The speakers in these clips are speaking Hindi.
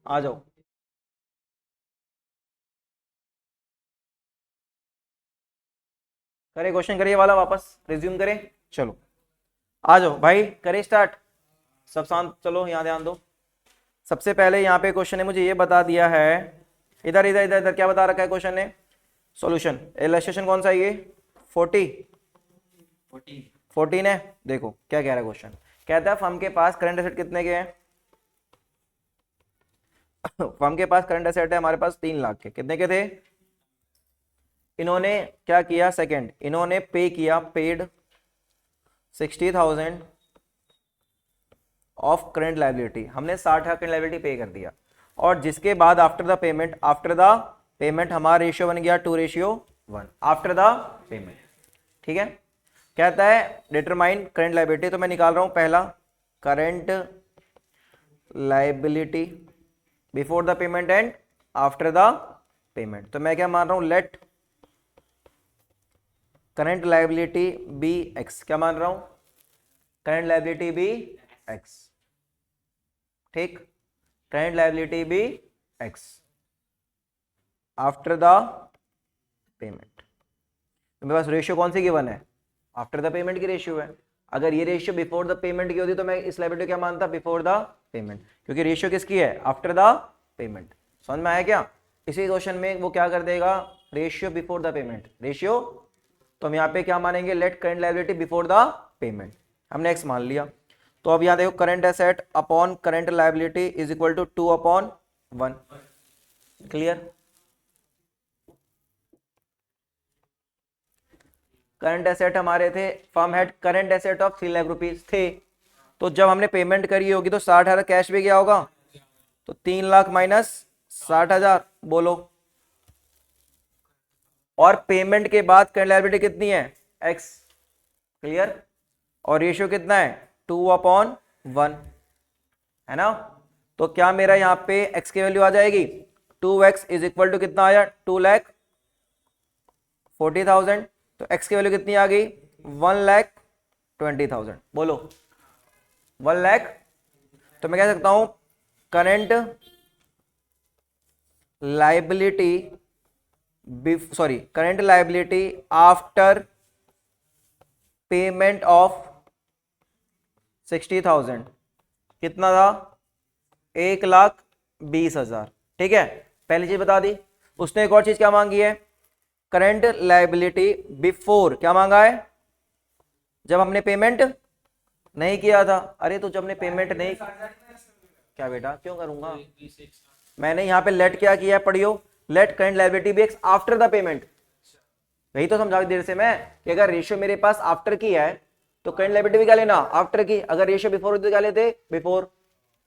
आ जाओ। करे क्वेश्चन करिए वाला, वापस रिज्यूम करें। चलो आ जाओ भाई, करें स्टार्ट। सब शांत, चलो यहाँ ध्यान दो। सबसे पहले यहाँ पे क्वेश्चन ने मुझे ये बता दिया है, इधर इधर इधर इधर क्या बता रखा है क्वेश्चन ने? सॉल्यूशन। इलस्ट्रेशन कौन सा है ये? 40 14 है। देखो क्या कह रहा है क्वेश्चन, कहता है फर्म के पास करंट एसेट कितने के हैं? फर्म के पास करंट एसेट है हमारे पास 3 लाख के। कितने के थे? इन्होंने क्या किया? सेकंड, इन्होंने पे किया, पेड 60,000 ऑफ करंट लायबिलिटी। हमने 60,000 करंट लायबिलिटी पे कर दिया, और जिसके बाद आफ्टर द पेमेंट हमारा रेशियो बन गया 2:1 आफ्टर द पेमेंट। ठीक है। कहता है डिटरमाइन करंट लायबिलिटी, तो मैं निकाल रहा हूं पहला current liability before the payment and after the payment. तो मैं क्या मान रहा हूं, let current liability be x. क्या मान रहा हूं? Current liability be x. ठीक, current liability be x after the payment. तो मेरे पास रेशियो कौन सी गिवन है? आफ्टर द पेमेंट की रेशियो है। अगर ये रेशियो बिफोर द पेमेंट की होती तो मैं इस लायबिलिटी क्या मानता? बिफोर द पेमेंट, क्योंकि रेशियो किसकी है? After the payment. समझ में आया क्या? इसी क्वेश्चन में वो क्या कर देगा, ratio before the payment, ratio. तो हम यहाँ पे क्या मानेंगे? Let current liability before the payment. हमने एक्स मान लिया। तो अब यहाँ देखो, current asset upon current liability is equal to 2/1। Clear? Current asset हमारे थे, firm had current asset of 3 lakh rupees थे। तो जब हमने पेमेंट करी होगी तो 60,000 कैश भी गया होगा। तो 3 लाख माइनस 60,000 बोलो। और पेमेंट के बाद करंट लायबिलिटी कितनी है? एक्स। क्लियर? और रेशियो कितना है? 2/1 है ना। तो क्या मेरा यहाँ पे एक्स की वैल्यू आ जाएगी? 2x इज इक्वल टू कितना आया? 2,40,000। तो x की वैल्यू कितनी आ गई? 1,20,000। बोलो 1 लाख। तो मैं कह सकता हूं current liability current liability after payment of 60,000 कितना था? 1,20,000। ठीक है, पहली चीज बता दी। उसने एक और चीज क्या मांगी है? करंट लायबिलिटी बिफोर, क्या मांगा है? जब हमने पेमेंट नहीं किया था। अरे तो जब हमने पेमेंट नहीं, क्या बेटा क्यों करूंगा? मैंने यहां पे लेट क्या किया है, पढ़ियो। Let current liability be x after the payment. यही तो समझा देर से मैं, कि अगर रेशियो मेरे पास आफ्टर की है तो करंट लायबिलिटी भी क्या लेना? आफ्टर की। अगर रेशियो बिफोर होती तो क्या लेते? बिफोर।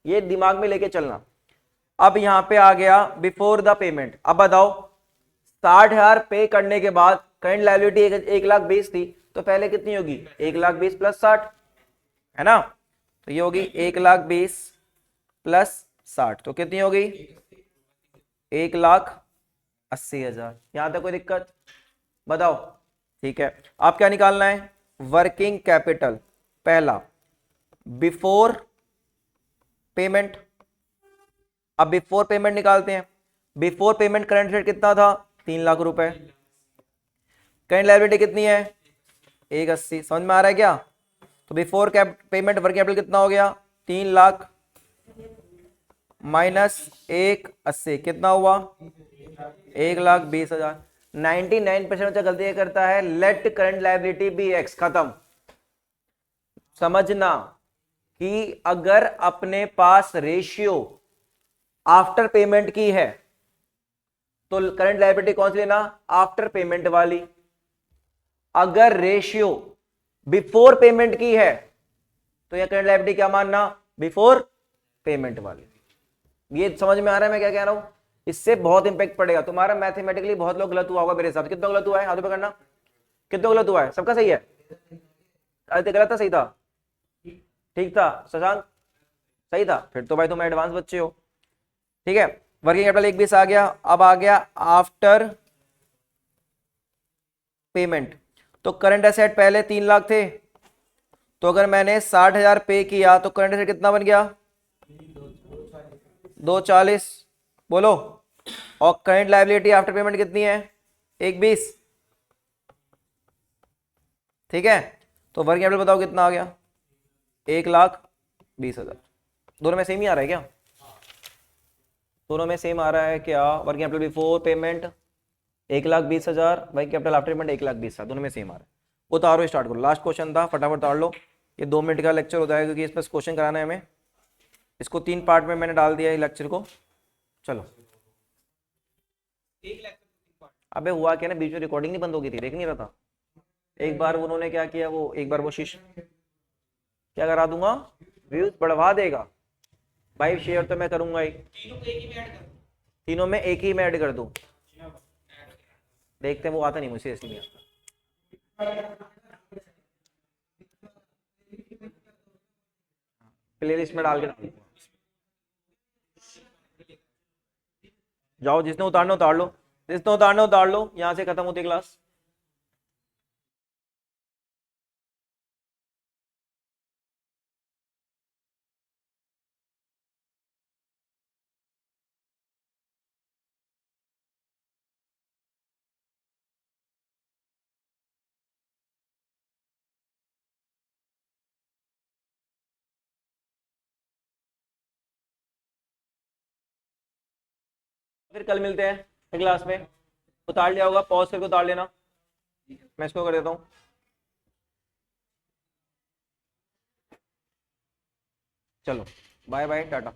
ये दिमाग में लेके चलना। अब यहां पे आ गया बिफोर द पेमेंट। अब बताओ 60,000 पे करने के बाद करंट लायबिलिटी 1,20,000 थी, तो पहले कितनी होगी? 1,20,000 प्लस 60 है ना। तो ये होगी 1,20,000 प्लस 60, तो कितनी होगी? 1,80,000। यहां तक कोई दिक्कत? बताओ। ठीक है, आप क्या निकालना है? वर्किंग कैपिटल पहला बिफोर पेमेंट। अब बिफोर पेमेंट निकालते हैं। बिफोर पेमेंट करंट रेट कितना था? 3 लाख रुपए। करंट लायबिलिटी कितनी है? 1,80,000। समझ में आ रहा है क्या? तो बिफोर पेमेंट वर्किंग कैपिटल कितना हो गया? 3 लाख माइनस 1,80,000 कितना हुआ? 1,20,000। 99% बच्चा गलती करता है, let current liability be X. खत्म। समझना कि अगर अपने पास रेशियो आफ्टर पेमेंट की है तो करंट लायबिलिटी कौन सी लेना? आफ्टर पेमेंट वाली। अगर रेशियो बिफोर पेमेंट की है तो यह करंट लायबिलिटी क्या मानना? बिफोर पेमेंट वाली। ये समझ में आ रहा है मैं क्या कह रहा हूं? इससे बहुत इंपैक्ट पड़ेगा तुम्हारा। मैथमेटिकली बहुत लोग गलत हुआ होगा मेरे हिसाब से। कितना गलत हुआ है हाथों पे करना? कितना गलत हुआ है? सबका सही है? अरे गलत था, सही था? ठीक था शशांक? सही था? फिर तो भाई तुम एडवांस बच्चे हो। ठीक है, वर्किंग कैपिटल 1,20,000 आ गया। अब आ गया आफ्टर पेमेंट। तो करंट एसेट पहले 3 लाख थे, तो अगर मैंने 60,000 पे किया तो करंट एसेट कितना बन गया? 240 बोलो। और करंट लायबिलिटी आफ्टर पेमेंट कितनी है? 120। ठीक है, तो वर्किंग कैपिटल बताओ कितना आ गया? 1,20,000। दोनों में सेम ही आ रहा है क्या? दोनों में सेम आ रहा है क्या? Working capital before payment 1,20,000, working capital after payment 1,20,000, दोनों में सेम आ रहा है। उतारो, स्टार्ट करो। लास्ट क्वेश्चन था, फटाफट उतार लो। ये 2 मिनट का लेक्चर हो जाएगा क्योंकि इस पर क्वेश्चन कराना है हमें। इसको 3 पार्ट में मैंने डाल दिया है लेक्चर को। चलो। अबे हुआ क्या ना, बीच में रिकॉर्डिंग नहीं बंद हो गई थी, देख नहीं रहा था। एक बार उन्होंने क्या किया, वो एक बार वो क्या करा दूंगा, व्यूज बढ़वा देगा भाई। शेयर तो मैं करूंगा ही, तीनों में एक ही में ऐड कर दूं। देखते हैं, वो आता नहीं मुझे, ऐसे नहीं आता। प्लेलिस्ट में डाल के जाओ, जिसने उतारना उतार लो, जिसने उतारना उतार लो। यहां से खत्म होती क्लास। फिर कल मिलते हैं क्लास में। उतार लिया होगा, पॉज करके उतार लेना। मैं इसको कर देता हूँ। चलो, बाय बाय, टाटा।